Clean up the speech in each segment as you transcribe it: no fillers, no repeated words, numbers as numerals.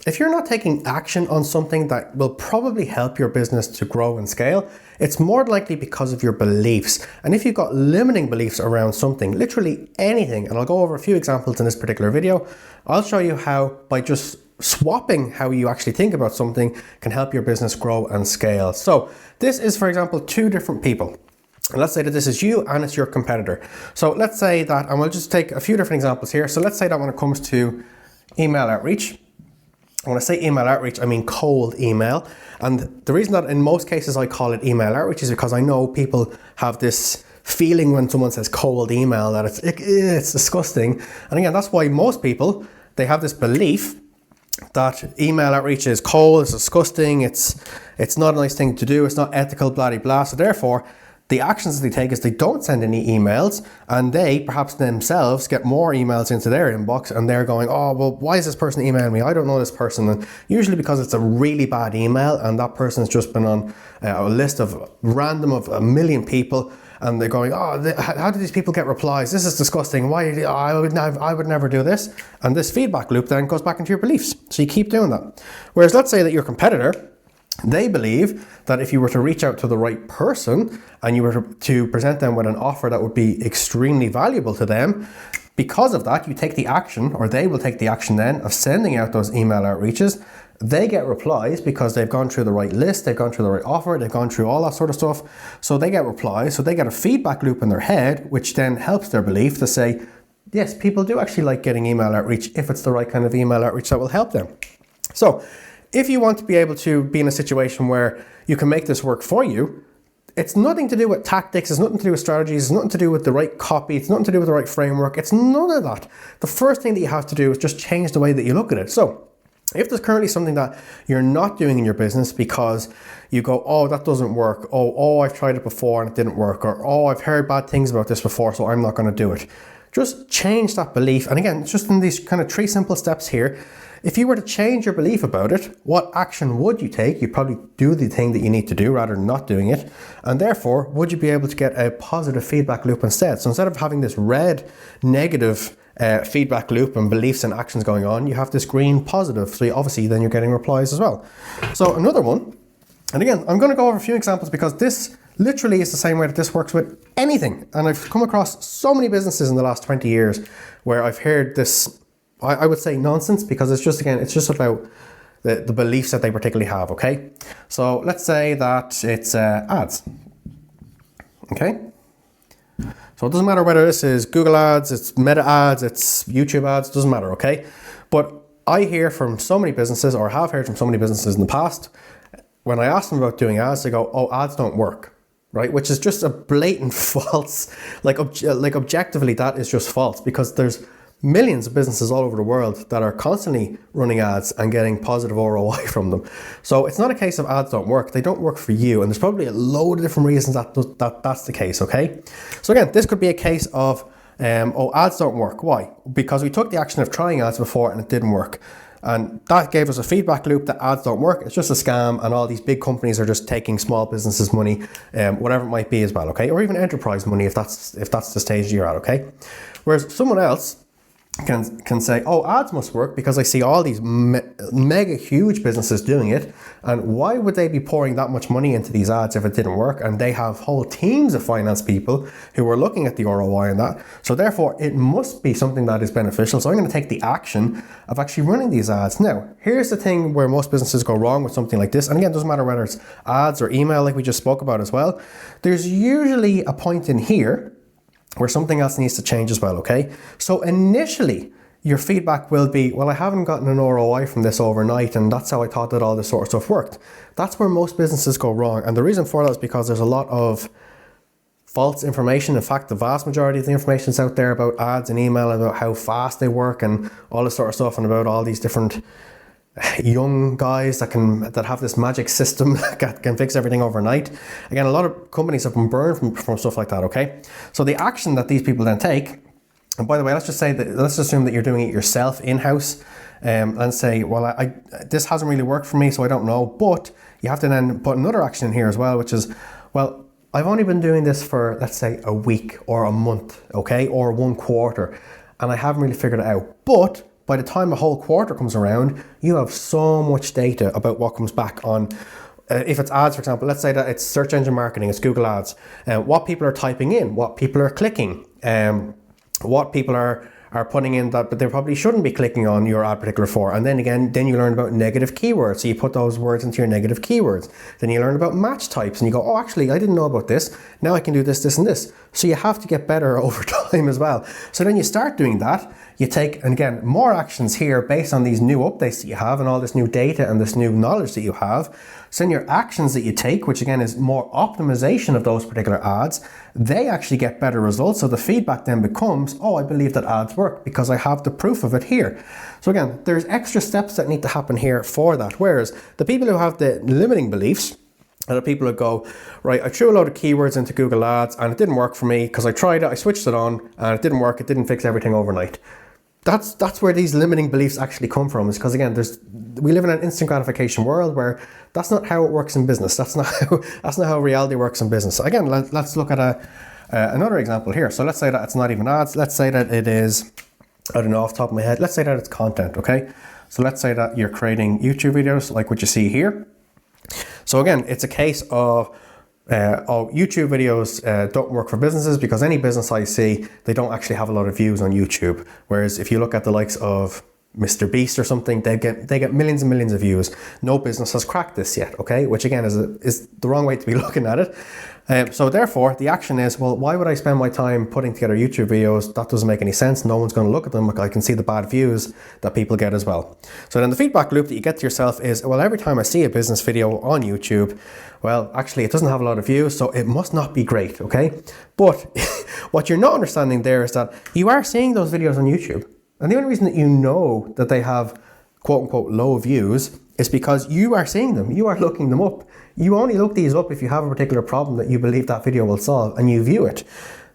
if you're not taking action on something that will probably help your business to grow and scale, it's more likely because of your beliefs. And if you've got limiting beliefs around something, literally anything, and I'll go over a few examples in this particular video, I'll show you how by just swapping how you actually think about something can help your business grow and scale. So this is, for example, two different people. And let's say that this is you and it's your competitor. So let's say that, and we'll just take a few different examples here. So let's say that when it comes to email outreach, when I say email outreach, I mean cold email. And the reason that in most cases I call it email outreach is because I know people have this feeling when someone says cold email that it's disgusting. And again, that's why most people, they have this belief that email outreach is cold, it's disgusting, it's not a nice thing to do, it's not ethical, blah, blah, blah. So therefore, the actions that they take is they don't send any emails, and they perhaps themselves get more emails into their inbox, and they're going, oh, well, why is this person emailing me? I don't know this person. And usually because it's a really bad email and that person's just been on a list of random of 1 million people, and they're going, oh, how do these people get replies? This is disgusting. Why? I would never do this. And this feedback loop then goes back into your beliefs. So you keep doing that. Whereas let's say that your competitor, they believe that if you were to reach out to the right person and you were to present them with an offer that would be extremely valuable to them, because of that, you take the action, or they will take the action then of sending out those email outreaches. They get replies because they've gone through the right list, they've gone through the right offer, they've gone through all that sort of stuff. So they get replies, so they get a feedback loop in their head, which then helps their belief to say, yes, people do actually like getting email outreach if it's the right kind of email outreach that will help them. So if you want to be able to be in a situation where you can make this work for you, it's nothing to do with tactics, it's nothing to do with strategies, it's nothing to do with the right copy, it's nothing to do with the right framework, it's none of that. The first thing that you have to do is just change the way that you look at it. So if there's currently something that you're not doing in your business because you go, oh, that doesn't work, oh, I've tried it before and it didn't work, or oh, I've heard bad things about this before, so I'm not going to do it. Just change that belief. And again, it's just in these kind of 3 simple steps here. If you were to change your belief about it, what action would you take? You'd probably do the thing that you need to do rather than not doing it. And therefore, would you be able to get a positive feedback loop instead? So instead of having this red negative feedback loop and beliefs and actions going on, you have this green positive. So obviously then you're getting replies as well. So another one, and again, I'm going to go over a few examples because this literally is the same way that this works with anything. And I've come across so many businesses in the last 20 years where I've heard this, I would say nonsense, because it's just, again, it's just about the beliefs that they particularly have, okay? So let's say that it's ads, okay? So it doesn't matter whether this is Google ads, it's Meta ads, it's YouTube ads, it doesn't matter, okay? But I hear from so many businesses, or have heard from so many businesses in the past, when I ask them about doing ads, they go, oh, ads don't work, right? Which is just a blatant false, like objectively that is just false, because there's millions of businesses all over the world that are constantly running ads and getting positive ROI from them. So it's not a case of ads don't work. They don't work for you. And there's probably a load of different reasons that's the case, okay? So again, this could be a case of, oh, ads don't work. Why? Because we took the action of trying ads before and it didn't work. And that gave us a feedback loop that ads don't work. It's just a scam, and all these big companies are just taking small businesses' money, whatever it might be as well, okay? Or even enterprise money if that's the stage you're at, okay? Whereas someone else can say, oh, ads must work because I see all these mega huge businesses doing it, and why would they be pouring that much money into these ads if it didn't work? And they have whole teams of finance people who are looking at the ROI on that, so therefore it must be something that is beneficial, so I'm going to take the action of actually running these ads. Now, here's the thing where most businesses go wrong with something like this, and again, it doesn't matter whether it's ads or email like we just spoke about as well, there's usually a point in here where something else needs to change as well, okay? So initially, your feedback will be, well, I haven't gotten an ROI from this overnight, and that's how I thought that all this sort of stuff worked. That's where most businesses go wrong. And the reason for that is because there's a lot of false information. In fact, the vast majority of the information is out there about ads and email, about how fast they work and all this sort of stuff, and about all these different young guys that have this magic system that can fix everything overnight. Again, a lot of companies have been burned from stuff like that, okay? So the action that these people then take, and by the way, let's assume that you're doing it yourself in-house, and say, well, this hasn't really worked for me, so I don't know. But you have to then put another action in here as well, which is, well, I've only been doing this for, let's say, a week or a month, okay? Or 1 quarter, and I haven't really figured it out. But by the time a whole quarter comes around, you have so much data about what comes back on. If it's ads, for example, let's say that it's search engine marketing, it's Google Ads, what people are typing in, what people are clicking, what people are putting in that, but they probably shouldn't be clicking on your ad particular for. And then again, then you learn about negative keywords. So you put those words into your negative keywords. Then you learn about match types and you go, oh, actually, I didn't know about this. Now I can do this, this, and this. So you have to get better over time as well. So then you start doing that. You take, and again, more actions here based on these new updates that you have and all this new data and this new knowledge that you have. So then your actions that you take, which again is more optimization of those particular ads, they actually get better results. So the feedback then becomes, oh, I believe that ads work because I have the proof of it here. So again, there's extra steps that need to happen here for that. Whereas the people who have the limiting beliefs are the people who go, right, I threw a load of keywords into Google Ads and it didn't work for me because I tried it, I switched it on and it didn't work, it didn't fix everything overnight. That's where these limiting beliefs actually come from, is because again, we live in an instant gratification world where that's not how it works in business. That's not how reality works in business. So again, let's look at another example here. So let's say that it's not even ads. Let's say that it is, I don't know off the top of my head, let's say that it's content, okay? So let's say that you're creating YouTube videos like what you see here. So again, it's a case of YouTube videos don't work for businesses because any business I see, they don't actually have a lot of views on YouTube. Whereas if you look at the likes of Mr. Beast or something, they get millions and millions of views. No business has cracked this yet, okay? Which again is the wrong way to be looking at it. So therefore, the action is, well, why would I spend my time putting together YouTube videos? That doesn't make any sense. No one's going to look at them. I can see the bad views that people get as well. So then the feedback loop that you get to yourself is, well, every time I see a business video on YouTube, well, actually, it doesn't have a lot of views, so it must not be great, okay? But what you're not understanding there is that you are seeing those videos on YouTube. And the only reason that you know that they have quote unquote low views is because you are seeing them. You are looking them up. You only look these up if you have a particular problem that you believe that video will solve and you view it.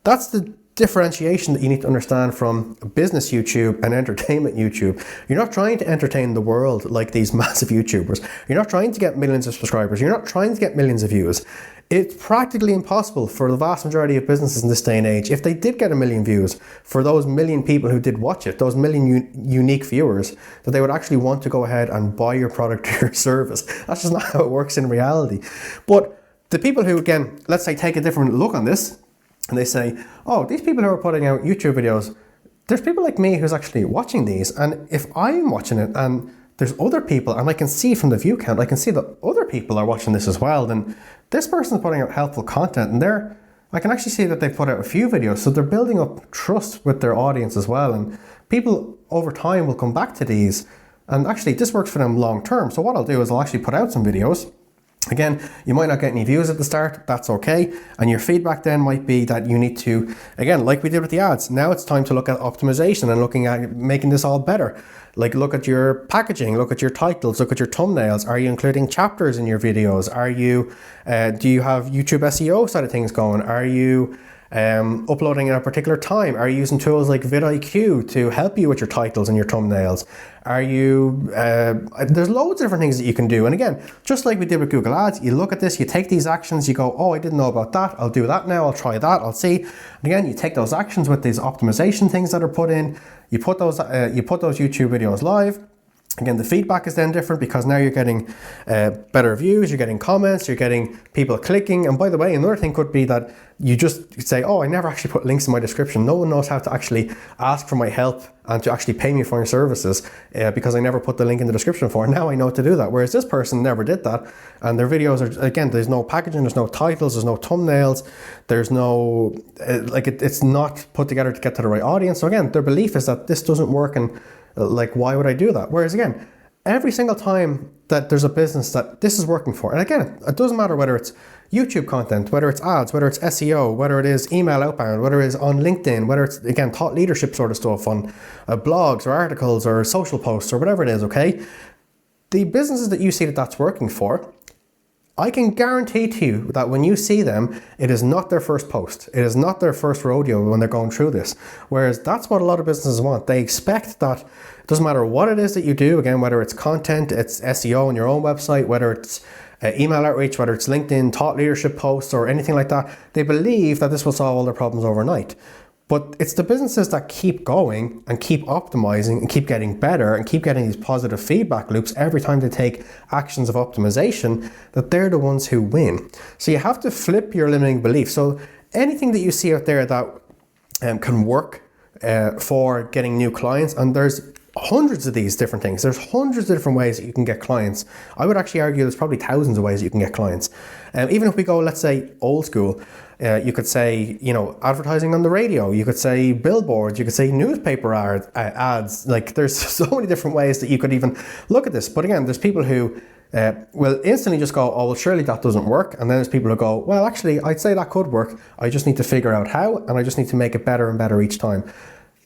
That's the differentiation that you need to understand from business YouTube and entertainment YouTube. You're not trying to entertain the world like these massive YouTubers. You're not trying to get millions of subscribers. You're not trying to get millions of views. It's practically impossible for the vast majority of businesses in this day and age, if they did get 1 million views, for those million people who did watch it, those million unique viewers, that they would actually want to go ahead and buy your product or your service. That's just not how it works in reality. But the people who, again, let's say take a different look on this, and they say, oh, these people who are putting out YouTube videos, there's people like me who's actually watching these. And if I'm watching it and there's other people, and I can see from the view count, I can see that other people are watching this as well, then this person's putting out helpful content and I can actually see that they've put out a few videos. So they're building up trust with their audience as well. And people over time will come back to these. And actually this works for them long term. So what I'll do is I'll actually put out some videos. Again, you might not get any views at the start, that's okay. And your feedback then might be that you need to, again, like we did with the ads, now it's time to look at optimization and looking at making this all better. Like look at your packaging, look at your titles, look at your thumbnails. Are you including chapters in your videos? Are you, do you have YouTube SEO side of things going? Are you uploading at a particular time? Are you using tools like vidIQ to help you with your titles and your thumbnails? Are you, there's loads of different things that you can do. And again, just like we did with Google Ads, you look at this, you take these actions, you go, oh, I didn't know about that. I'll do that now. I'll try that. I'll see. And again, you take those actions with these optimization things that are put in, you put those YouTube videos live. Again, the feedback is then different because now you're getting better views, you're getting comments, you're getting people clicking. And by the way, another thing could be that you just say, oh, I never actually put links in my description. No one knows how to actually ask for my help and to actually pay me for your services because I never put the link in the description for. Now I know to do that. Whereas this person never did that. And their videos are, again, there's no packaging, there's no titles, there's no thumbnails, there's no, it's not put together to get to the right audience. So again, their belief is that this doesn't work and like, why would I do that? Whereas again, every single time that there's a business that this is working for, and again, it doesn't matter whether it's YouTube content, whether it's ads, whether it's SEO, whether it is email outbound, whether it is on LinkedIn, whether it's, again, thought leadership sort of stuff on blogs or articles or social posts or whatever it is, okay? The businesses that you see that that's working for, I can guarantee to you that when you see them, it is not their first post. It is not their first rodeo when they're going through this. Whereas that's what a lot of businesses want. They expect that it doesn't matter what it is that you do, again, whether it's content, it's SEO on your own website, whether it's email outreach, whether it's LinkedIn, thought leadership posts or anything like that, they believe that this will solve all their problems overnight. But it's the businesses that keep going and keep optimizing and keep getting better and keep getting these positive feedback loops every time they take actions of optimization, that they're the ones who win. So you have to flip your limiting belief. So anything that you see out there that can work for getting new clients, and there's hundreds of these different things. There's hundreds of different ways that you can get clients. I would actually argue there's probably thousands of ways that you can get clients. Even if we go, let's say, old school, you could say, advertising on the radio. You could say billboards. You could say newspaper ads. Like, there's so many different ways that you could even look at this. But again, there's people who will instantly just go, oh, well, surely that doesn't work. And then there's people who go, well, actually, I'd say that could work. I just need to figure out how, and I just need to make it better and better each time.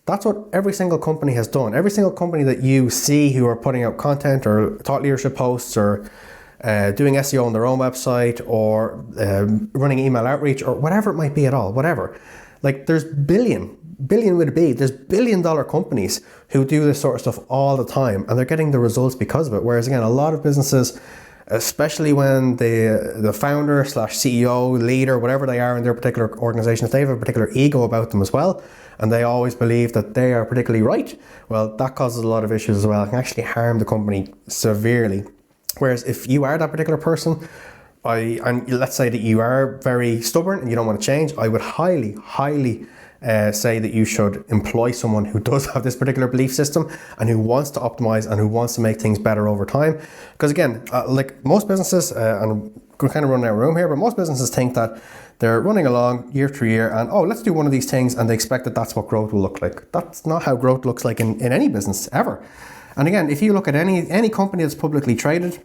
That's what every single company has done. Every single company that you see who are putting out content or thought leadership posts or doing SEO on their own website or running email outreach or whatever it might be at all, whatever. Like, there's billion with a B, there's $billion companies who do this sort of stuff all the time, and they're getting the results because of it. Whereas again, a lot of businesses, especially when the founder / CEO, leader, whatever they are in their particular organization, if they have a particular ego about them as well, and they always believe that they are particularly right, well, that causes a lot of issues as well. It can actually harm the company severely. Whereas if you are that particular person, and let's say that you are very stubborn and you don't want to change, I would highly say that you should employ someone who does have this particular belief system and who wants to optimize and who wants to make things better over time. Because again, like most businesses, and I'm kind of running out of room here, but most businesses think that they're running along year through year and, oh, let's do one of these things, and they expect that that's what growth will look like. That's not how growth looks like in any business ever. And again, if you look at any company that's publicly traded,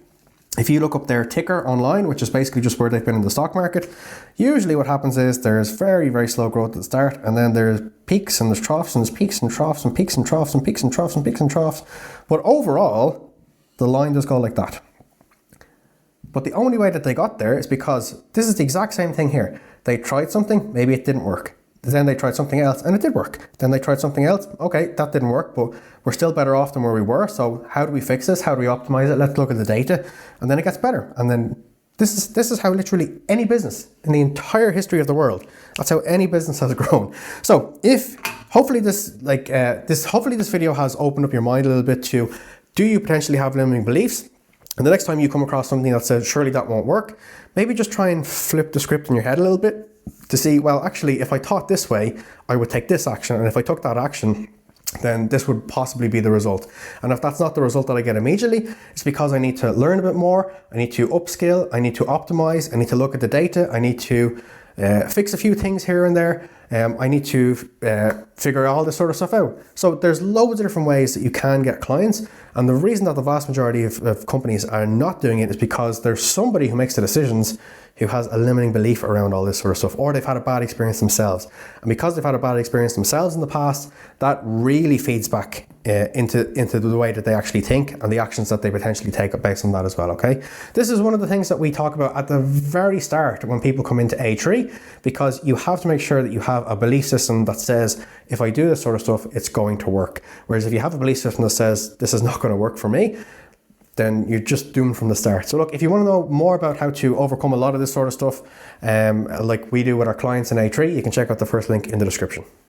if you look up their ticker online, which is basically just where they've been in the stock market, usually what happens is there's very, very slow growth at the start, and then there's peaks and there's troughs and there's peaks and troughs and peaks and troughs and peaks and troughs and peaks and troughs. But overall, the line does go like that. But the only way that they got there is because this is the exact same thing here. They tried something, maybe it didn't work. Then they tried something else and it did work. Then they tried something else. Okay, that didn't work, but we're still better off than where we were. So how do we fix this? How do we optimize it? Let's look at the data, and then it gets better. And then this is how literally any business in the entire history of the world, that's how any business has grown. So if hopefully this video has opened up your mind a little bit to, do you potentially have limiting beliefs? And the next time you come across something that says, surely that won't work, maybe just try and flip the script in your head a little bit to see, well, actually, if I thought this way, I would take this action. And if I took that action, then this would possibly be the result. And if that's not the result that I get immediately, it's because I need to learn a bit more. I need to upskill. I need to optimize. I need to look at the data. I need to fix a few things here and there. I need to figure all this sort of stuff out. So there's loads of different ways that you can get clients. And the reason that the vast majority of companies are not doing it is because there's somebody who makes the decisions who has a limiting belief around all this sort of stuff, or they've had a bad experience themselves. And because they've had a bad experience themselves in the past, that really feeds back into the way that they actually think and the actions that they potentially take based on that as well, okay? This is one of the things that we talk about at the very start when people come into A3, because you have to make sure that you have a belief system that says, if I do this sort of stuff, it's going to work. Whereas if you have a belief system that says, this is not going to work for me, then you're just doomed from the start. So look, if you want to know more about how to overcome a lot of this sort of stuff, like we do with our clients in A3, you can check out the first link in the description.